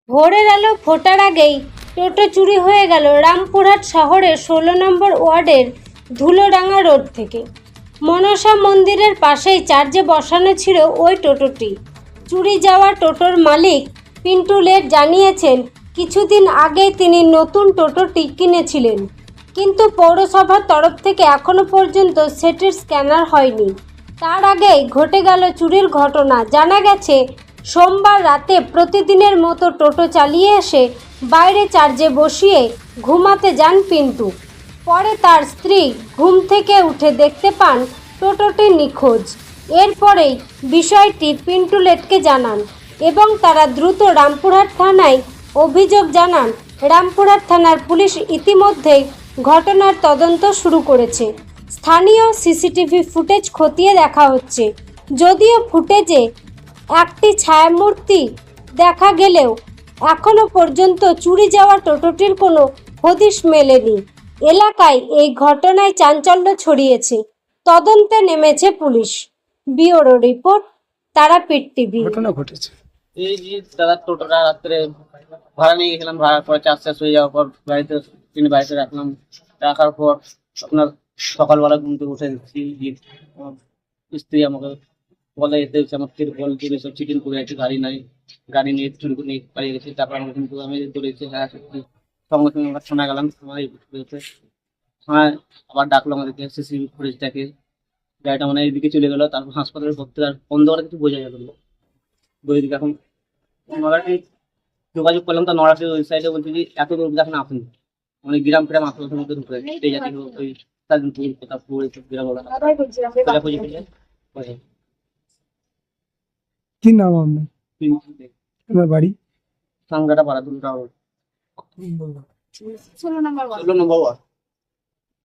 ভোরের আলো ফোটার আগেই টোটো চুরি হয়ে গেল রামপুরহাট শহরের 16 নম্বর ওয়ার্ডের ধুলোডাঙ্গা রোড থেকে। মনসা মন্দিরের পাশেই চার্জে বসানো ছিল ওই টোটোটি। চুরি যাওয়া টোটোর মালিক পিন্টু লেট জানিয়েছেন, কিছুদিন আগেই তিনি নতুন টোটোটি কিনেছিলেন, কিন্তু পৌরসভার তরফ থেকে এখনো পর্যন্ত সেটির স্ক্যানার হয়নি। তার আগেই ঘটে গেল চুরির ঘটনা। জানা গেছে, সোমবার রাতে প্রতিদিনের মতো টোটো চালিয়ে এসে বাইরে চার্জে বসিয়ে ঘুমাতে যান পিন্টু। পরে তার স্ত্রী ঘুম থেকে উঠে দেখতে পান টোটোটি নিখোঁজ। এরপরেই বিষয়টি পিন্টু লেটকে জানান এবং তারা দ্রুত রামপুরহাট থানায় অভিযোগ জানান। রামপুরহাট থানার পুলিশ ইতিমধ্যেই ঘটনার তদন্ত শুরু করেছে। স্থানীয় সিসিটিভি ফুটেজ খতিয়ে দেখা হচ্ছে। যদিও ফুটেজে একটি ছায়ামূর্তি দেখা গেলেও এখনো পর্যন্ত চুরি যাওয়া টোটোটির কোনো হদিশ মেলেনি। এলাকায় এই ঘটনায় চাঞ্চল্য ছড়িয়েছে। তদন্তে নেমেছে police. Bureau report, Tarapith TV. ঘটনা ঘটেছে এই যে দাদা টোটোটা রাত্রে ভাড়া নিয়ে গেছিলাম, ভাড়ার পরে চার্জ শেষ হয়ে যাওয়ার পর বাড়িতে রাখলাম। রাখার পর আপনার সকালবেলা ঘুম থেকে উঠে দেখছি যে আমার স্ত্রী আমাকে বলে যেতে হচ্ছে, আমার তিরপল তুলে সব চিকেন করে আছে, গাড়ি নিয়ে চুরি করে নিয়ে পালিয়ে গেছে। তারপর আমাকে কিন্তু আমি দৌড়েছি, হ্যাঁ সত্যি। সঙ্গে সঙ্গে আমরা থানায় গেলাম। থানায় আবার ডাকলো আমাদেরকে, সিসিটিভি ফুটেজ দেখে গাড়িটা মানে এইদিকে চলে গেলো। তারপর হাসপাতালে ভর্তি, আর অন্ধকারে কিছু বোঝা গেল না। বইদিকে এখন নড়াটি যোগাযোগ করলাম, তো নড়াটি ওই সাইডে বলছি যে এত দূর এখন আসুন, মানে গ্রাম ফিরাম আশেপাশের মধ্যে ঢুকে এই জাতি ওই স্বাধীনপুর প্রতাপপুর এইসব গ্রামগুলো খোঁজাখুঁজি করে কি নাম আপনার? আপনার বাড়ি? সাংগাটা পাড়া দুটো 16 নম্বর ওয়ার্ড।